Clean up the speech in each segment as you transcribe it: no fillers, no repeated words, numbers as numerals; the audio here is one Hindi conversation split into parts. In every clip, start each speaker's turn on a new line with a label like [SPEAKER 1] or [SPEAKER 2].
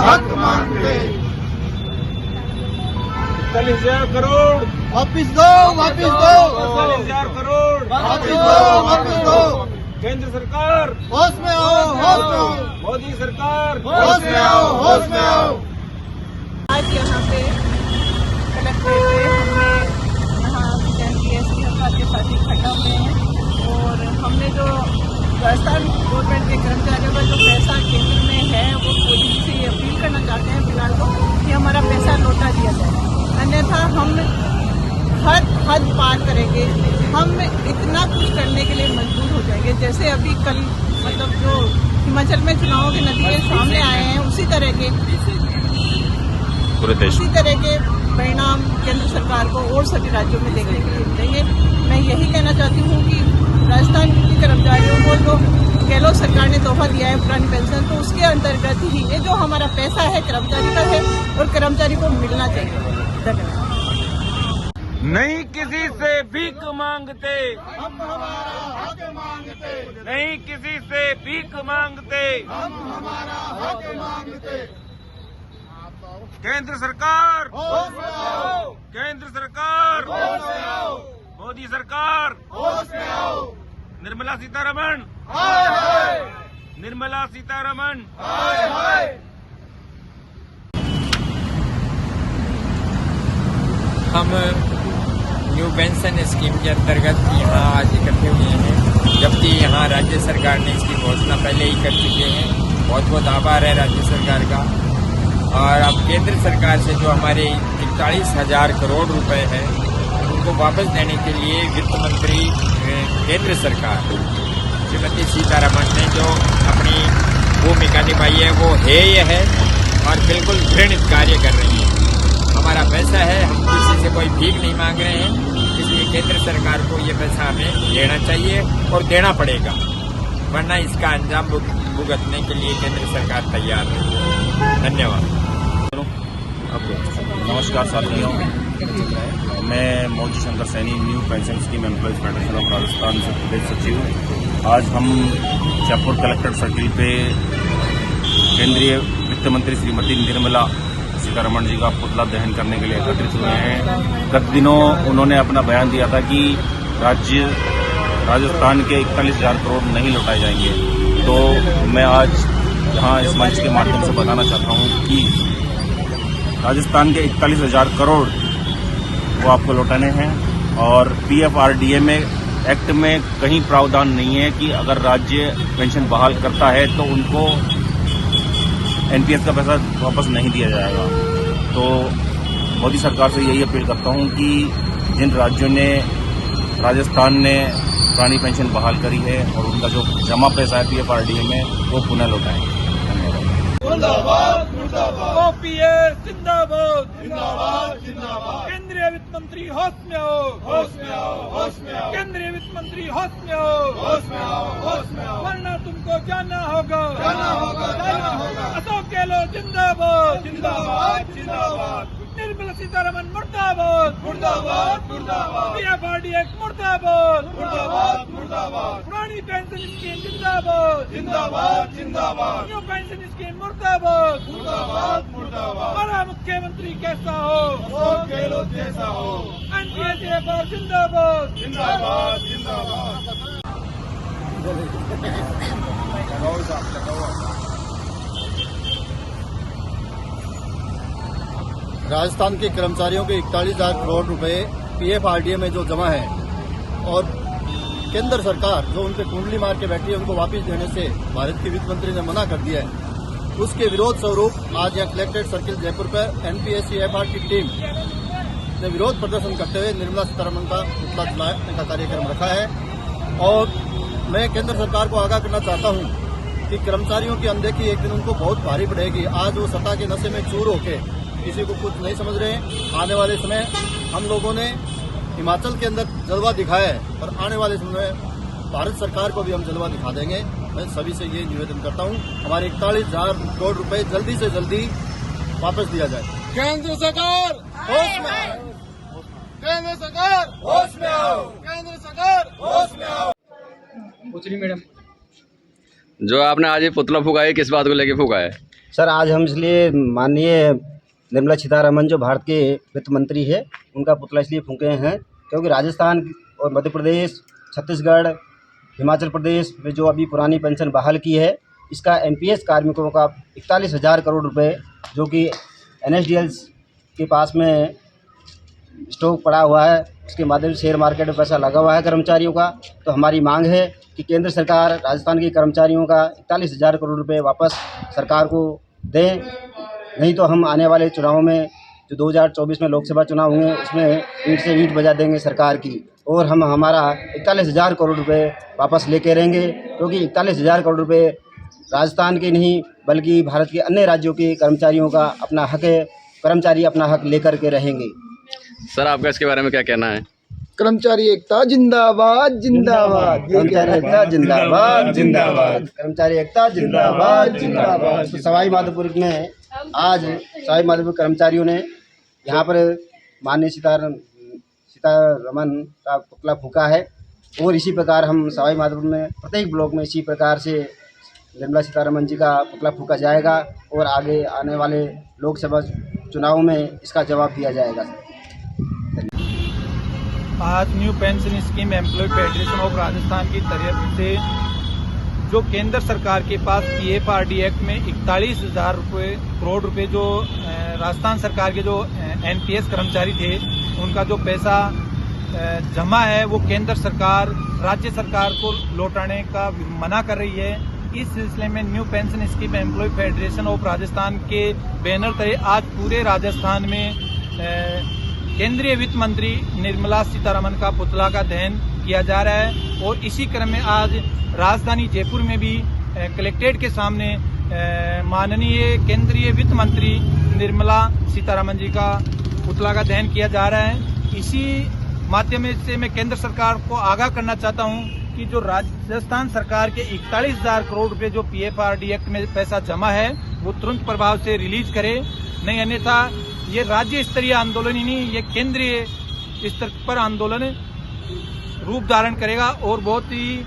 [SPEAKER 1] हक मांगते।
[SPEAKER 2] 41,000 करोड़
[SPEAKER 1] वापिस दो, वापिस दो,
[SPEAKER 2] 41,000 करोड़
[SPEAKER 1] वापिस दो, वापिस दो।
[SPEAKER 2] केंद्र सरकार
[SPEAKER 1] होश में आओ, होश में आओ,
[SPEAKER 2] मोदी सरकार
[SPEAKER 1] होश में आओ, होश में आओ।
[SPEAKER 3] आज यहाँ पे कलेक्ट्रेट पे हमने यहाँ NPSC के साथ इकट्ठा हुए हैं और हमने जो राजस्थान गवर्नमेंट के कर्मचारियों का जो पैसा केंद्र में है वो मोदी जी से ये अपील करना चाहते हैं फिलहाल तो कि हमारा पैसा लौटा दिया जाए, अन्यथा हम हद पार करेंगे। हम इतना कुछ करने के लिए मजबूर हो जाएंगे। जैसे अभी कल मतलब जो हिमाचल में चुनावों के नतीजे सामने आए हैं उसी तरह के परिणाम केंद्र सरकार को और सभी राज्यों में देखने के लिए मिलेंगे। मैं यही कहना चाहती हूँ कि राजस्थान के कर्मचारियों को जो गहलोत सरकार ने तोहफा दिया है पुरानी पेंशन, तो उसके अंतर्गत ही ये जो हमारा पैसा है कर्मचारी का है और कर्मचारी को मिलना चाहिए। धन्यवाद।
[SPEAKER 2] नहीं किसी से भीख मांगते,
[SPEAKER 1] हम हमारा हक मांगते,
[SPEAKER 2] नहीं किसी से भीख मांगते।
[SPEAKER 1] हम हमारा हक मांगते।
[SPEAKER 2] केंद्र सरकार
[SPEAKER 1] होश में आओ,
[SPEAKER 2] केंद्र सरकार
[SPEAKER 1] होश में आओ,
[SPEAKER 2] मोदी सरकार
[SPEAKER 1] होश में आओ।
[SPEAKER 2] निर्मला सीतारमण,
[SPEAKER 1] हाय हाय,
[SPEAKER 2] निर्मला सीतारमण।
[SPEAKER 1] हाय हाय।
[SPEAKER 4] हम न्यू पेंशन स्कीम के अंतर्गत यहाँ आज इकट्ठे हुए हैं, जबकि यहाँ राज्य सरकार ने इसकी घोषणा पहले ही कर चुके हैं। बहुत बहुत आभार है राज्य सरकार का। और अब केंद्र सरकार से जो हमारे 41,000 करोड़ रुपए है उनको वापस देने के लिए वित्त मंत्री केंद्र सरकार श्रीमती सीतारमण ने जो अपनी भूमिका निभाई है वो हेय है और बिल्कुल घृणित कार्य कर रही है। हमारा पैसा है, हम किसी से कोई भीख नहीं मांग रहे हैं, इसलिए केंद्र सरकार को ये पैसा हमें देना चाहिए और देना पड़ेगा, वरना इसका अंजाम भुगतने के लिए केंद्र सरकार तैयार है। धन्यवाद।
[SPEAKER 5] नमस्कार साथियों, मैं Moji Shankar Saini, new pension scheme employees federation of Rajasthan से प्रदेश सचिव। आज हम जयपुर कलेक्ट्रेट सर्किल पे केंद्रीय वित्त मंत्री श्रीमती निर्मला सीतारमण जी का पुतला दहन करने के लिए एकत्रित हुए हैं। गत दिनों उन्होंने अपना बयान दिया था कि राजस्थान के 41,000 करोड़ नहीं लौटाए जाएंगे, तो मैं आज यहाँ इस मंच के माध्यम से बताना चाहता हूँ कि राजस्थान के 41,000 करोड़ वो आपको लौटाने हैं। और PFRDA एक्ट में कहीं प्रावधान नहीं है कि अगर राज्य पेंशन बहाल करता है तो उनको NPS का पैसा वापस नहीं दिया जाएगा। तो मोदी सरकार से यही अपील करता हूं कि जिन राज्यों ने, राजस्थान ने पुरानी पेंशन बहाल करी है और उनका जो जमा पैसा है PFRDA में वो पुनः लौटाएं।
[SPEAKER 1] मुर्दाबाद, मुर्दाबाद,
[SPEAKER 2] OPS जिंदाबाद,
[SPEAKER 1] जिंदाबाद, जिंदाबाद।
[SPEAKER 2] केंद्रीय वित्त मंत्री होश में आओ,
[SPEAKER 1] होश में आओ, होश में आओ,
[SPEAKER 2] केंद्रीय वित्त मंत्री होश में आओ,
[SPEAKER 1] होश में आओ, होश में आओ।
[SPEAKER 2] वरना तुमको जाना होगा,
[SPEAKER 1] जाना होगा, जाना होगा।
[SPEAKER 2] अशोक गहलोत जिंदाबाद,
[SPEAKER 1] जिंदाबाद, जिंदाबाद,
[SPEAKER 2] निर्मला सीतारमण मुर्दाबाद,
[SPEAKER 1] मुर्दाबाद, मुर्दाबाद,
[SPEAKER 2] PFRDA मुर्दाबाद,
[SPEAKER 1] मुर्दाबाद, मुर्दाबाद,
[SPEAKER 2] पुरानी पेंशन स्कीम जिंदाबाद,
[SPEAKER 1] जिंदाबाद, जिंदाबाद,
[SPEAKER 2] न्यू पेंशन स्कीम मुर्दाबाद,
[SPEAKER 1] मुर्दाबाद, मुर्दाबाद।
[SPEAKER 2] हमारा मुख्यमंत्री कैसा हो,
[SPEAKER 1] अशोक गहलोत जैसा हो।
[SPEAKER 2] NPS जिंदाबाद,
[SPEAKER 1] जिंदाबाद, जिंदाबाद। राजस्थान के कर्मचारियों के 41,000 करोड़ रुपए PFRDA में जो जमा है और केंद्र सरकार जो उनपे कुंडली मार के बैठी है उनको वापस देने से भारत के वित्त मंत्री ने मना कर दिया है, उसके विरोध स्वरूप आज यहाँ कलेक्ट्रेट सर्किल जयपुर पर NPSC-FR की टीम ने विरोध प्रदर्शन करते हुए निर्मला सीतारमण का पुतला जलाने का कार्यक्रम रखा है। और मैं केंद्र सरकार को आगाह करना चाहता हूँ कि कर्मचारियों की अनदेखी एक दिन उनको बहुत भारी पड़ेगी। आज वो सत्ता के नशे में चूर होके किसी को कुछ नहीं समझ रहे हैं। आने वाले समय हम लोगों ने हिमाचल के अंदर जलवा दिखाया है और आने वाले समय में भारत सरकार को भी हम जलवा दिखा देंगे। मैं सभी से ये निवेदन करता हूँ, हमारे 41,000 करोड़ रुपए जल्दी से जल्दी वापस दिया जाए। केंद्र सरकार होश में आओ, केंद्र सरकार होश में आओ, केंद्र सरकार होश में आओ।
[SPEAKER 6] जो आपने आज ये पुतला फूका है, किस बात को लेके फूका है? सर आज हम इसलिए माननीय निर्मला सीतारमण जो भारत के वित्त मंत्री है उनका पुतला इसलिए फूंके हैं क्योंकि राजस्थान और मध्य प्रदेश, छत्तीसगढ़, हिमाचल प्रदेश में जो अभी पुरानी पेंशन बहाल की है, इसका एनपीएस कार्मिकों का 41,000 करोड़ रुपए जो कि एनएसडीएल के पास में स्टॉक पड़ा हुआ है, उसके माध्यम से शेयर मार्केट में पैसा लगा हुआ है कर्मचारियों का। तो हमारी मांग है कि केंद्र सरकार राजस्थान के कर्मचारियों का 41,000 करोड़ रुपए वापस सरकार को दें, नहीं तो हम आने वाले चुनावों में जो 2024 में लोकसभा चुनाव होंगे उसमें ईंट से ईंट बजा देंगे सरकार की, और हम हमारा 41,000 करोड़ रुपए वापस लेके रहेंगे, क्योंकि 41,000 करोड़ रुपए राजस्थान के नहीं बल्कि भारत के अन्य राज्यों के कर्मचारियों का अपना हक है, कर्मचारी अपना हक लेकर के रहेंगे।
[SPEAKER 7] सर आपका इसके बारे में क्या कहना है?
[SPEAKER 8] कर्मचारी एकता जिंदाबाद जिंदाबाद,
[SPEAKER 6] कर्मचारी एकता जिंदाबाद जिंदाबाद, कर्मचारी एकता जिंदाबाद जिंदाबाद। तो सवाई माधोपुर में आज सवाई माधोपुर कर्मचारियों ने यहाँ पर माननीय सीतारमण का पुतला फूंका है, और इसी प्रकार हम सवाई माधोपुर में प्रत्येक ब्लॉक में इसी प्रकार से निर्मला सीतारमण जी का पुतला फूंका जाएगा, और आगे आने वाले लोकसभा चुनाव में इसका जवाब दिया जाएगा।
[SPEAKER 2] आज new pension scheme employ federation of Rajasthan की तरफ से जो केंद्र सरकार के पास पीएफआरडी एक्ट में 41,000 करोड़ रुपए जो राजस्थान सरकार के जो एनपीएस कर्मचारी थे उनका जो पैसा जमा है वो केंद्र सरकार राज्य सरकार को लौटाने का मना कर रही है। इस सिलसिले में new pension scheme employ federation of Rajasthan के बैनर तले आज पूरे राजस्थान में केंद्रीय वित्त मंत्री निर्मला सीतारमण का पुतला का दहन किया जा रहा है, और इसी क्रम में आज राजधानी जयपुर में भी कलेक्ट्रेट के सामने माननीय केंद्रीय वित्त मंत्री निर्मला सीतारमण जी का पुतला का दहन किया जा रहा है। इसी माध्यम से मैं केंद्र सरकार को आगाह करना चाहता हूं कि जो राजस्थान सरकार के 41,000 करोड़ रुपए जो पीएफआरडी एक्ट में पैसा जमा है वो तुरंत प्रभाव से रिलीज करे, नहीं अन्यथा ये राज्य स्तरीय आंदोलन ही नहीं, ये केंद्रीय स्तर पर आंदोलन रूप धारण करेगा, और बहुत ही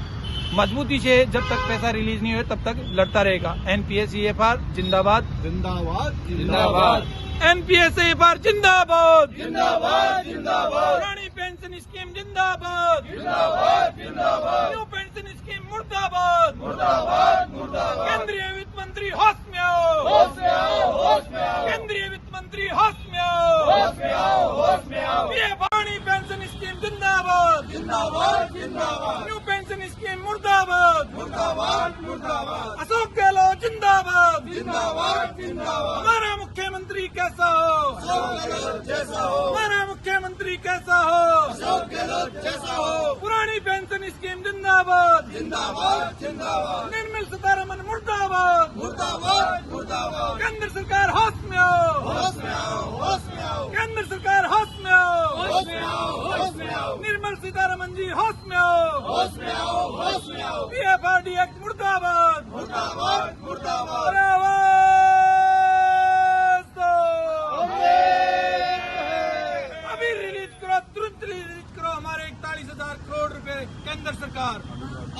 [SPEAKER 2] मजबूती से जब तक पैसा रिलीज नहीं हुए तब तक लड़ता रहेगा। एनपीएस ईएफआर जिंदाबाद जिंदाबाद जिंदाबाद, एनपीएस ईएफआर जिंदाबाद जिंदाबाद जिंदाबाद, पुरानी पेंशन स्कीम जिंदाबाद जिंदाबाद जिंदाबाद, न्यू पेंशन स्कीम मुर्दाबाद मुर्दाबाद मुर्दाबाद, केंद्रीय वित्त मंत्री होश में आओ होश में आओ होश में आओ, केंद्रीय वित्त मंत्री होश में आओ होश में आओ होश में आओ, ये पुरानी पेंशन स्कीम जिंदाबाद जिंदाबाद जिंदाबाद, न्यू पेंशन स्कीम मुर्दाबाद मुर्दाबाद मुर्दाबाद, अशोक गहलोत जिंदाबाद जिंदाबाद जिंदाबाद, हमारा मुख्यमंत्री कैसा हो अशोक गहलोत जैसा हो, हमारा मुख्यमंत्री कैसा हो अशोक गहलोत जैसा हो, पुरानी पेंशन स्कीम जिंदाबाद जिंदाबाद जिंदाबाद, निर्मला सीतारमण मुर्दाबाद मुर्दाबाद मुर्दाबाद, केंद्र सरकार होश में आओ होश में आओ होश में आओ, केंद्र सरकार होश में आओ होश में आओ होश में आओ, निर्मला सीतारमण जी होश में आओ होश में आओ होश में आओ, पीएफआरडी एक्ट मुर्दाबाद मुर्दाबाद मुर्दाबाद, अभी रिलीज करो, तुरंत रिलीज करो हमारे 41,000 करोड़ रुपए केंद्र सरकार,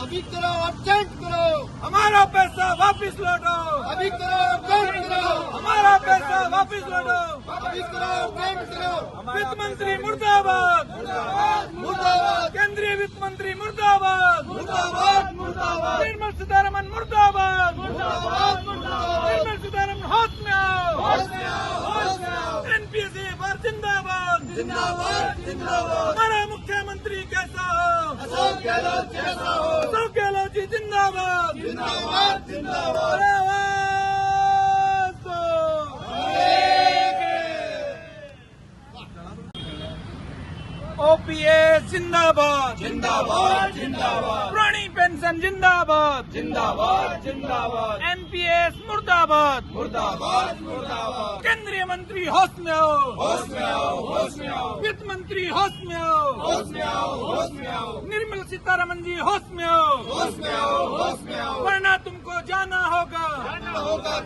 [SPEAKER 8] अभी करो अर्जेंट करो,
[SPEAKER 2] हमारा पैसा वापस लौटो,
[SPEAKER 8] अभी करो अर्जेंट करो,
[SPEAKER 2] हमारा पैसा वापस लौटो,
[SPEAKER 8] अभी करो अर्जेंट करो,
[SPEAKER 2] वित्त मंत्री मुर्दाबाद
[SPEAKER 8] मुर्दाबाद मुर्दाबाद,
[SPEAKER 2] केंद्रीय वित्त मंत्री मुर्दाबाद
[SPEAKER 8] मुर्दाबाद मुर्दाबाद,
[SPEAKER 2] निर्मला सीतारमण मुर्दाबाद
[SPEAKER 8] मुर्दाबाद मुर्दाबाद,
[SPEAKER 2] निर्मला सीतारमण होश में आओ
[SPEAKER 8] होश में आओ होश में आओ,
[SPEAKER 2] एनपीएस ईएफआर जिंदाबाद
[SPEAKER 8] जिंदाबाद जिंदाबाद,
[SPEAKER 2] हमारा मुख्यमंत्री कैसा हो
[SPEAKER 8] अशोक गहलोत जैसा हो,
[SPEAKER 2] अशोक गहलोत जी जिंदाबाद
[SPEAKER 8] जिंदाबाद जिंदाबाद,
[SPEAKER 2] आवाज दो। ओपीएस जिंदाबाद
[SPEAKER 8] जिंदाबाद जिंदाबाद,
[SPEAKER 2] पुरानी पेंशन जिंदाबाद
[SPEAKER 8] जिंदाबाद जिंदाबाद,
[SPEAKER 2] एनपीएस मुर्दाबाद
[SPEAKER 8] मुर्दाबाद मुर्दाबाद,
[SPEAKER 2] केंद्रीय मंत्री होश में आओ
[SPEAKER 8] होश में आओ होश में आओ,
[SPEAKER 2] वित्त मंत्री होश में आओ
[SPEAKER 8] होश में आओ होश में आओ,
[SPEAKER 2] निर्मला सीतारमण जी होश में आओ
[SPEAKER 8] होश में आओ होश में आओ,
[SPEAKER 2] वरना तुमको जाना होगा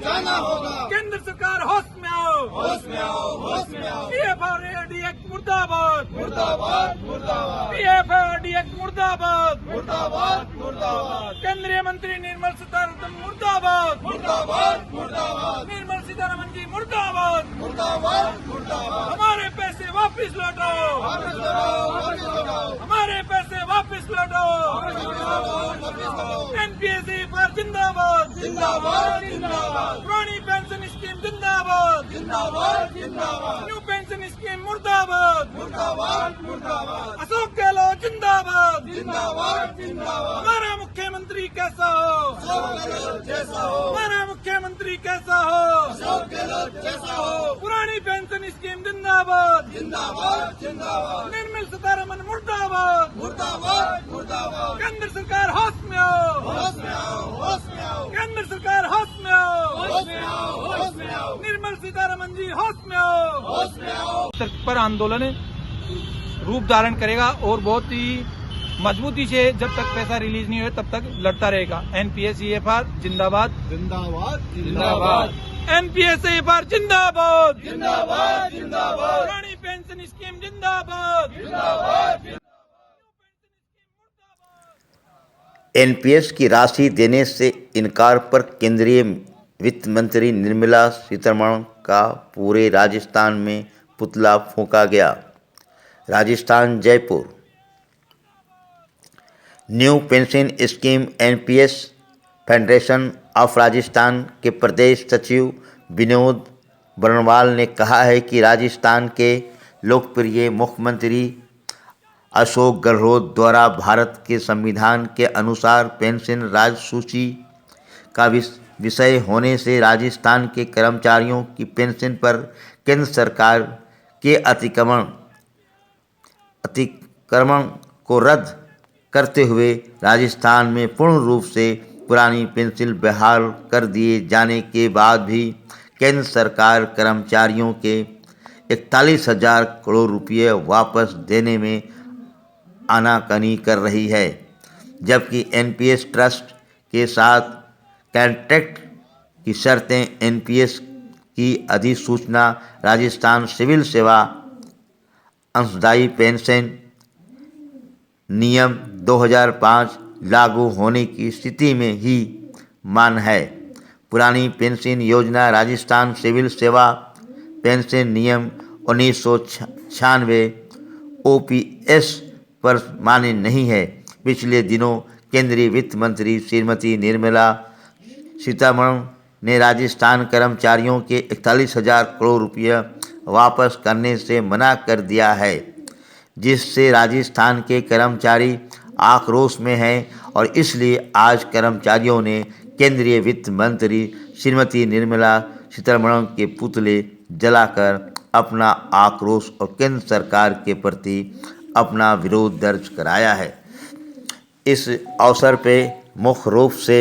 [SPEAKER 8] जाना होगा,
[SPEAKER 2] केंद्र सरकार होश में आओ
[SPEAKER 8] होश में आओ होश में आओ,
[SPEAKER 2] पीएफआरडी एक्ट मुर्दाबाद
[SPEAKER 8] मुर्दाबाद मुर्दाबाद,
[SPEAKER 2] पीएफआरडी एक्ट मुर्दाबाद
[SPEAKER 8] मुर्दाबाद मुर्दाबाद,
[SPEAKER 2] केंद्रीय मंत्री निर्मला सीतारमण मुर्दाबाद
[SPEAKER 8] मुर्दाबाद मुर्दाबाद मुर्दाबाद
[SPEAKER 2] निर्मला सीतारमण जी मुर्दाबाद।
[SPEAKER 8] मुर्दाबाद मुर्दाबाद
[SPEAKER 2] हमारे पैसे वापस लौटाओ,
[SPEAKER 8] वापस लौटाओ वापस लौटाओ
[SPEAKER 2] हमारे पैसे वापस लौटाओ। एनपीएससी पर जिंदाबाद,
[SPEAKER 8] जिंदाबाद जिंदाबाद
[SPEAKER 2] पुरानी पेंशन स्कीम जिंदाबाद,
[SPEAKER 8] जिंदाबाद जिंदाबाद
[SPEAKER 2] न्यू पेंशन स्कीम मुर्दाबाद,
[SPEAKER 8] मुर्दाबाद मुर्दाबाद
[SPEAKER 2] अशोक गहलोत जिंदाबाद।
[SPEAKER 8] जिंदाबाद जिंदाबाद
[SPEAKER 2] हमारा मुख्यमंत्री कैसा हो,
[SPEAKER 8] अशोक गहलोत जैसा हो,
[SPEAKER 2] हमारा मुख्यमंत्री कैसा हो।
[SPEAKER 8] अशोक गहलोत जैसा हो,
[SPEAKER 2] पुरानी पेंशन स्कीम जिंदाबाद,
[SPEAKER 8] जिंदाबाद जिंदाबाद
[SPEAKER 2] निर्मला सीतारमण मुर्दाबाद।
[SPEAKER 8] मुर्दाबाद मुर्दाबाद
[SPEAKER 2] केंद्र सरकार होश में आओ,
[SPEAKER 8] होश में आओ होश में आओ
[SPEAKER 2] केंद्र सरकार होश में आओ,
[SPEAKER 8] होश में आओ होश में आओ
[SPEAKER 2] निर्मला सीतारमण जी होश में आओ।
[SPEAKER 8] होश में आओ।
[SPEAKER 2] पर आंदोलन रूप धारण करेगा और बहुत ही मजबूती से जब तक पैसा रिलीज नहीं हुए तब तक लड़ता रहेगा। एनपीएससीएफआर जिंदाबाद,
[SPEAKER 8] जिंदाबाद जिंदाबाद
[SPEAKER 2] एनपीएससीएफआर जिंदाबाद,
[SPEAKER 8] जिंदाबाद जिंदाबाद
[SPEAKER 2] पुरानी पेंशन स्कीम जिंदाबाद,
[SPEAKER 8] जिंदाबाद
[SPEAKER 9] एनपीएस की राशि देने से इनकार पर केंद्रीय वित्त मंत्री निर्मला सीतारमण का पूरे राजस्थान में पुतला फूंका गया। Rajasthan Jaipur. New pension scheme NPS federation of Rajasthan के प्रदेश सचिव विनोद बरनवाल ने कहा है कि राजस्थान के लोकप्रिय मुख्यमंत्री अशोक गहलोत द्वारा भारत के संविधान के अनुसार पेंशन राजसूची का विषय होने से राजस्थान के कर्मचारियों की पेंशन पर केंद्र सरकार के अतिक्रमण को रद्द करते हुए राजस्थान में पूर्ण रूप से पुरानी पेंशन बहाल कर दिए जाने के बाद भी केंद्र सरकार कर्मचारियों के 41,000 करोड़ रुपये वापस देने में आनाकानी कर रही है, जबकि एनपीएस ट्रस्ट के साथ कॉन्ट्रैक्ट की शर्तें एनपीएस की अधिसूचना राजस्थान सिविल सेवा अंशदायी पेंशन नियम 2005 लागू होने की स्थिति में ही मान्य है। पुरानी पेंशन योजना राजस्थान सिविल सेवा पेंशन नियम 1996 ओपीएस पर मान्य नहीं है। पिछले दिनों केंद्रीय वित्त मंत्री श्रीमती निर्मला सीतारमण ने राजस्थान कर्मचारियों के 41,000 करोड़ रुपये वापस करने से मना कर दिया है, जिससे राजस्थान के कर्मचारी आक्रोश में हैं और इसलिए आज कर्मचारियों ने केंद्रीय वित्त मंत्री श्रीमती निर्मला सीतारमण के पुतले जलाकर अपना आक्रोश और केंद्र सरकार के प्रति अपना विरोध दर्ज कराया है। इस अवसर पे मुख्य रूप से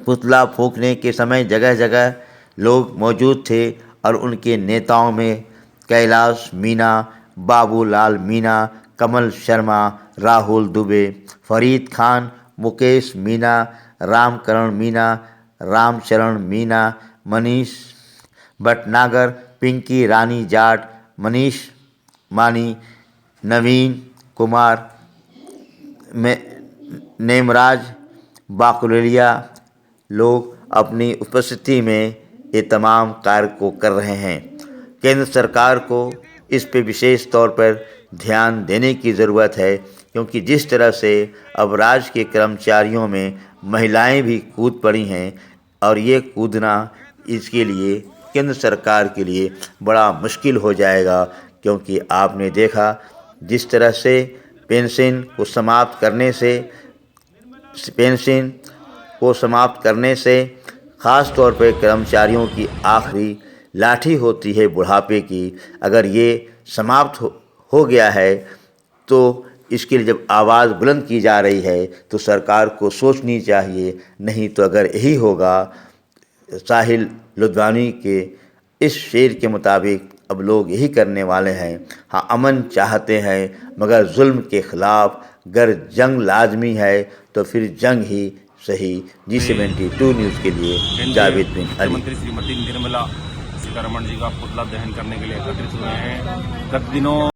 [SPEAKER 9] पुतला फूंकने के समय जगह जगह लोग मौजूद थे और उनके नेताओं में कैलाश मीणा, बाबूलाल मीणा, कमल शर्मा, राहुल दुबे, फरीद खान, मुकेश मीणा, रामकरण मीणा, रामचरण मीणा, मनीष भटनागर, पिंकी रानी जाट, मनीष मानी, नवीन कुमार, नेमराज बाकुलिया लोग अपनी उपस्थिति में ये तमाम कार्य को कर रहे हैं। केंद्र सरकार को इस पे विशेष तौर पर ध्यान देने की ज़रूरत है, क्योंकि जिस तरह से अब राज्य के कर्मचारियों में महिलाएं भी कूद पड़ी हैं और ये कूदना इसके लिए केंद्र सरकार के लिए बड़ा मुश्किल हो जाएगा, क्योंकि आपने देखा जिस तरह से पेंशन को समाप्त करने से ख़ास तौर पर कर्मचारियों की आखिरी लाठी होती है बुढ़ापे की। अगर ये समाप्त हो गया है तो इसके लिए जब आवाज़ बुलंद की जा रही है तो सरकार को सोचनी चाहिए, नहीं तो अगर यही होगा साहिल लुधियानवी के इस शेर के मुताबिक अब लोग यही करने वाले हैं। हाँ, अमन चाहते हैं मगर जुल्म के ख़िलाफ़ अगर जंग लाजमी है तो फिर जंग ही सही। G72 न्यूज़ के लिए जावेद बिन अली।
[SPEAKER 5] मंत्री श्रीमती निर्मला सीतारमण जी का पुतला दहन करने के लिए एकत्रित हुए हैं। गत दिनों